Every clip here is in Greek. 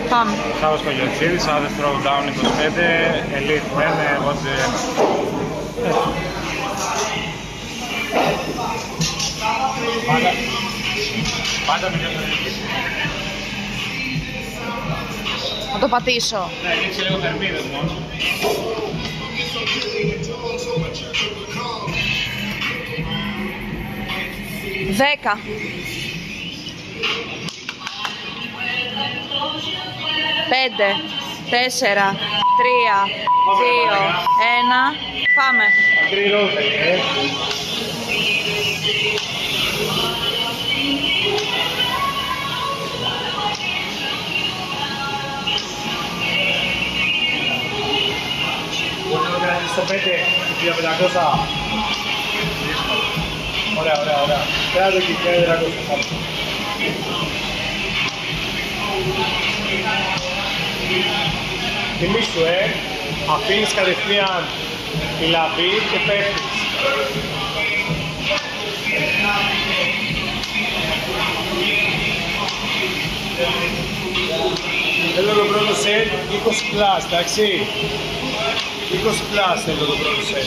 Πάμε. Σάββας Κογιοτσίδης, Άδες Throwdown 25, Elite Men, Watch 1. Πάντα με διαδρομή. Θα το πατήσω. Ναι, ρίξε λίγο θερμίδες μόνο. Δέκα. 5, 4, 3, 2, 1. Πάμε. Μπορείτε να κρατήσετε στο 5, 1500. Ωραία, ωραία, ωραία. Πέρα το εκεί, 1500. Θυμήσου, αφήνεις κατευθείαν τη λαβή και πέφτεις. Θέλω το πρώτο σετ 20 πλάς, εντάξει. 20 πλάς θέλω το πρώτο σετ.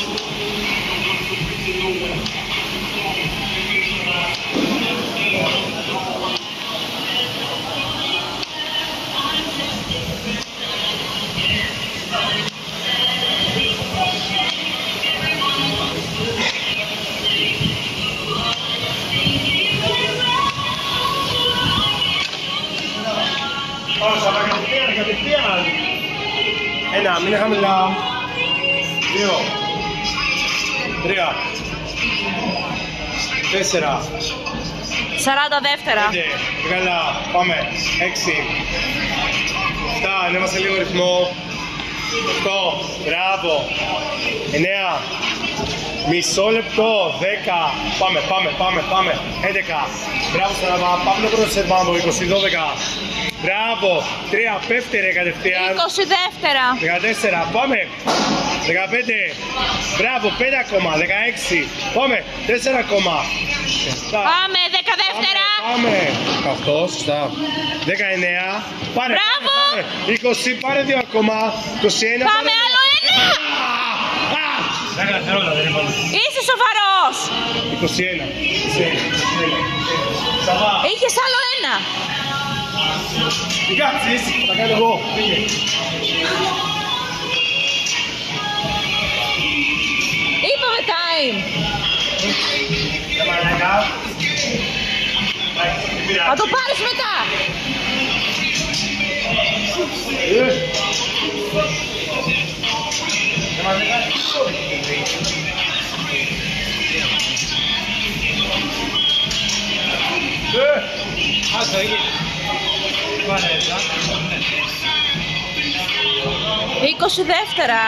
Όσα, κατευθείαν. Ένα, μην είναι χαμηλά. 2, 3, 4, 40 δεύτερα. 5, καλά, πάμε. 6, 7, ανέβασε λίγο ρυθμό. 8, μπράβο. 9, μισό λεπτό. 10, πάμε. 11, μπράβο Σαραβά, πάμε το πρώτο σετ, πάμε 20, 12. Μπράβο, 3, πέφτει ρε κατευθείαν. 20 δεύτερα. 14, πάμε. 15, μπράβο, 5 ακόμα. 16, πάμε. 4 ακόμα. Πάμε, 10 δεύτερα. Πάμε. 18, σωστά. 19, πάρε. Μπράβο. Πάμε. 20, πάρε 2 ακόμα. 21, Πάμε, άλλο ένα. Είσαι σοβαρός. 21. Είχες άλλο ένα. Τι κάτσεις, θα κάνω εγώ. Πήγε. Είπαμε time. Θα το πάρεις μετά. Άστα, εκεί. 20 δεύτερα,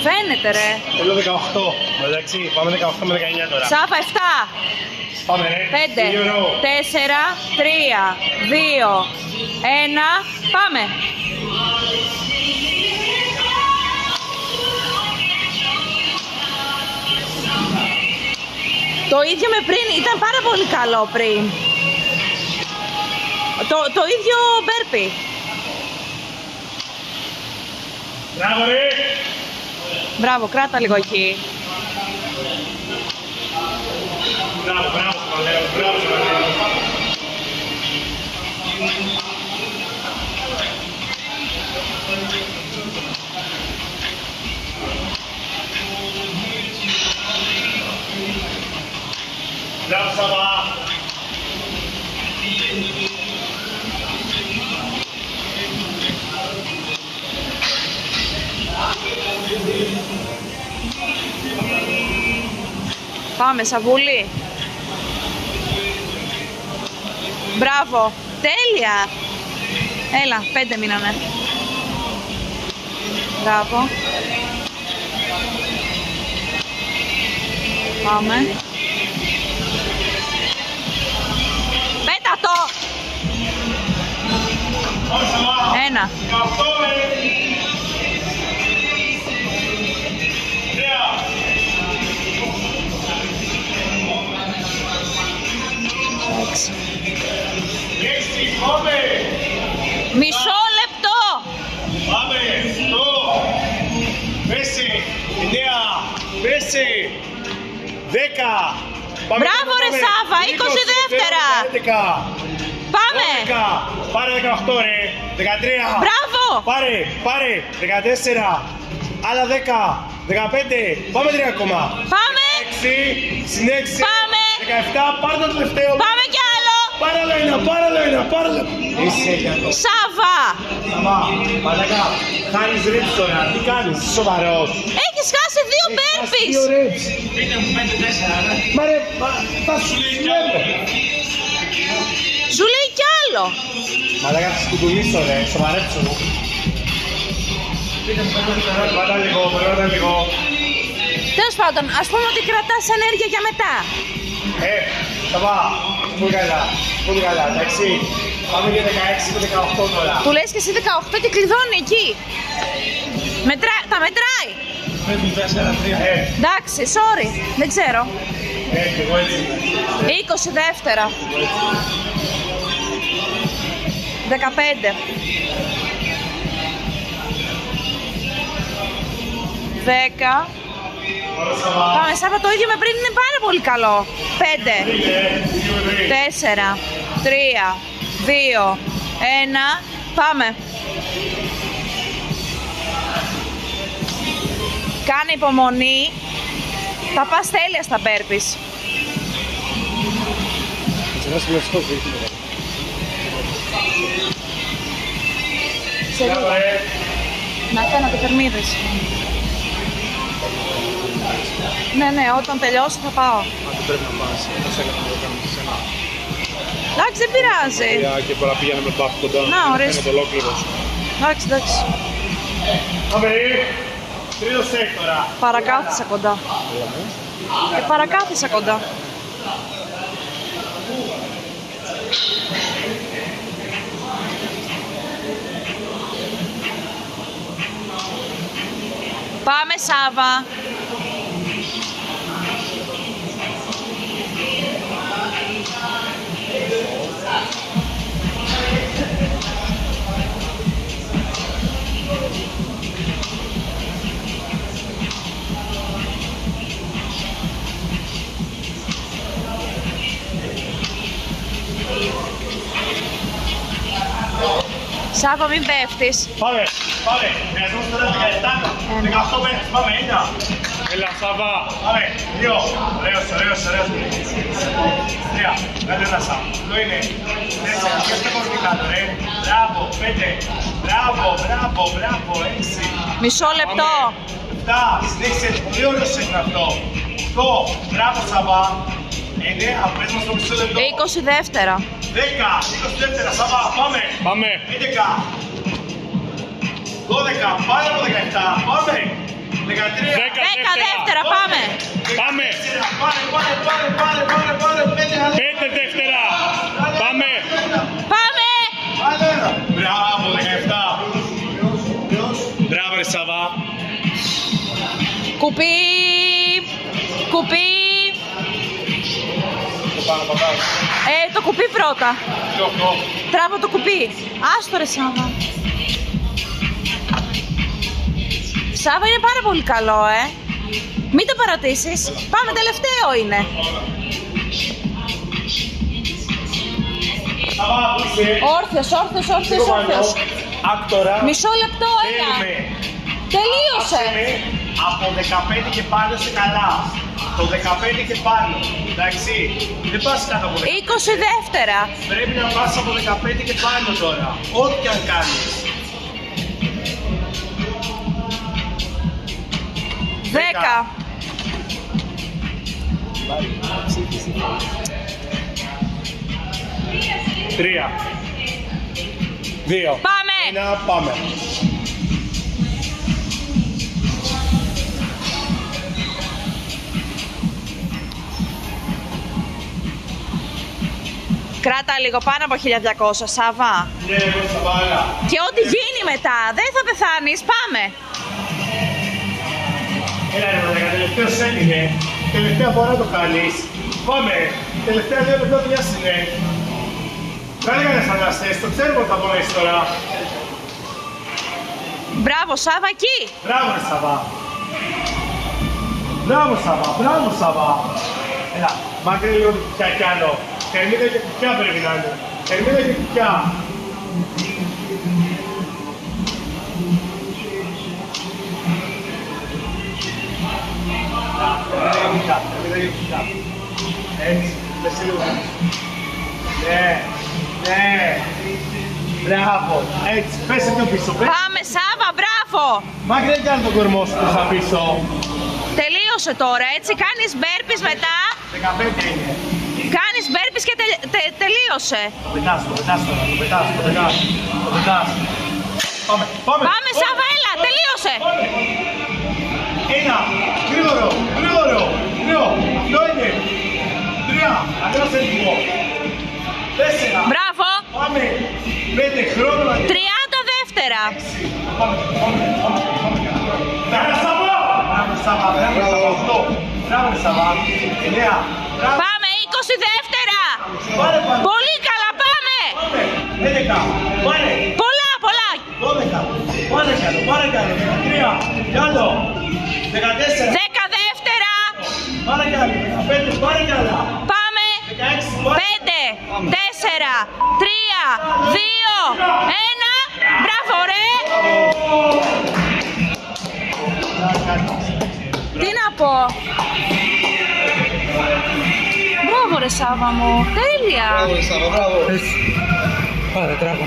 Φαίνεται ρε. Θέλω 18. Εντάξει, πάμε 18 με 19 τώρα. Σάβα 7. Πάμε ρε. 5, 4, 3, 2, 1. Πάμε. Το ίδιο με πριν, ήταν πάρα πολύ καλό πριν. Το ίδιο μπέρπι. Μπράβο ρε. Μπράβο, κράτα λίγο εκεί. Μπράβο, μπράβο. Μπράβο Σαββά. Πάμε, Σαβούλη. Μπράβο. Τέλεια. Έλα, 5 μείνανε. Μπράβο. Πάμε. Πέτα το. 1. Εντάξει. 6, πάμε! Μισό λεπτό. Πάμε! 8, πέσει! 9, πέσει! 10! Πάμε, Μπράβο ρε Σάβα, 20 δεύτερα. 11! Πάμε. 12, πάρε 18 ρε, 13. Μπράβο. Πάρε, 14. Άλλα 10, 15. Πάμε 3 ακόμα. Πάμε. 6, συν 6. Πάμε. 17, πάρε το τελευταίο. Πάμε κι άλλο. Πάρε άλλο ένα, πάρε άλλο ένα, πάρε άλλο. Είσαι για το. Σάβα. Σαβά, μαλακά, χάνεις reps τώρα, τι κάνεις, είσαι σοβαρός. Έχεις χάσει 2 μπέρπις. Δύο reps. Μα ρε, θα σου λέει. Σου λέει κι άλλο. Μαλάκα θα σκουντουλήσω ρε, σοβαρέψου. Πάτα λίγο. Τέλος πάντων, ας πούμε ότι κρατάς ενέργεια για μετά. Σαβά, πολύ καλά, εντάξει. Πάμε για 16 και 18 τώρα. Του λες και εσύ 18 και κλειδώνει εκεί. Τα μετράει. 5, 4, 3. Εντάξει, sorry, δεν ξέρω. Και εγώ έτσι. 20 δεύτερα. 15. 10. Πάμε, Σάβα, το ίδιο με πριν είναι πάρα πολύ καλό. 5, 4, 3, 2, 1. Πάμε. Κάνε υπομονή. Θα πας τέλεια στα μπέρπις. Σε λίγο. Να κάνω και θερμίδες. Ναι, όταν τελειώσει θα πάω. Αν δεν πρέπει να πας, πώς έκανα να το κάνω σε σένα. Εντάξει, δεν πειράζει. Και μπορεί να πήγαινε με μπαφ κοντά, Να, ορίστε. φαίνεται ολόκληρος. Εντάξει. Πάμε, τρίτο σεκ τώρα. Παρακάθισα κοντά. Και παρακάθισα κοντά. Πάμε, Σάβα. Σάβα, μην πέφτεις. Πάμε. Χρειαζόμαστε τώρα 17. 18 πέφτεις. Πάμε, 9. Έλα, Σάβα. Πάμε, 2. Ωραίος. 3. Κάτω ένα σαν. Αυτό είναι. 4. Ποιος δεν μπορεί κάτω, ρε. Μπράβο, 5. Μπράβο, 6. Μισό λεπτό. 7. Συνέχισε. Πολύ ωραίο είναι αυτό. 8. Μπράβο, Σαββά. 9. Πες μας το μισό λεπτό. 20 δεύτερα. 10. 20 δεύτερα. Σαββά, πάμε. 11. 12. Πάμε από 17. Πάμε. 13. 10 δεύτερα, πάμε. Πάμε. Πάρε. 5 δεύτερα. Πάμε. Πάμε. Μπράβο, 17. Μπράβο, ρε Σαββά. Κουπί. Το κουπί πρώτα. Τράβω το κουπί. Άστο ρε Σάβα. Σάβα είναι πάρα πολύ καλό, Μην το παρατήσεις. Πάμε, τελευταίο είναι. Όρθιος. Άκτορα. Μισό λεπτό, έλα. Τελείωσε. Από 15 και πάνω σε καλά. Το 15 και πάνω. Εντάξει. Δεν πας κάτω από 15. 20 δεύτερα. Πρέπει να πας από 15 και πάνω τώρα. Ό,τι και αν κάνεις. 10. 3. 2. Πάμε. Πάμε. Κράτα λίγο, πάνω από 1200, Σάβα. Ναι, εγώ θα βάλω. Και ό,τι γίνει μετά, δεν θα πεθάνεις, πάμε. Έλα ρε μαλάκα, τελευταίο σετ είναι. Τελευταία φορά το κάνεις. Πάμε. Τελευταία 2 λεπτά δουλειά είναι. Δεν έκανες αναστές, το ξέρουμε ότι θα πονέσει τώρα. Μπράβο, Σάβα, εκεί. Μπράβο ρε Σαββά. Μπράβο Σαββά, μπράβο Σαββά. Έλα, μάκρυνε λίγο την κουκιά κι άλλο. Θερμίδα και κουκιά πρέπει να είναι. Θερμίδα και κουκιά. Θερμίδα και κουκιά. Έτσι, πες λίγο. Ναι, ναι. Μπράβο, έτσι, πέσε πιο πίσω, πες. Πάμε, Σάβα, μπράβο. Μάκρυνε κι άλλο τον κορμό σου προς τα πίσω. Τελείωσε τώρα, έτσι. Κάνεις μπέρπις μετά. 15 είναι. Κάνεις μπέρπις και τελείωσε. Το πετάς τώρα, το πετάς. Πάμε, πάμε. Πάμε, Σάβα, έλα, τελείωσε. Ένα, γρήγορο. Αυτό είναι. 3, ανέβασε λίγο. 4, Μπράβο. πάμε. 5, χρόνο να 30 δεύτερα. Πάμε. Μπράβο, Σάβα. Μπράβο, Σάβα. 9. Πάμε, 20 δεύτερα. Πάρε. Πολύ καλά, πάμε. 11. Πάρε. Πολλά. 12. Πάρε καλό. 13. Κι άλλο. 14. 10 δεύτερα. Πάρε καλό. 15. Πάρε καλά. Πάμε. 16. Πάρε. 5, 4, 3, 2, 1. Μπράβο, ρε. Τι να πω. Μπράβο, ρε Σάβα μου. Τέλεια. Μπράβο, Σάβα, μπράβο. Πάρε, τράγω.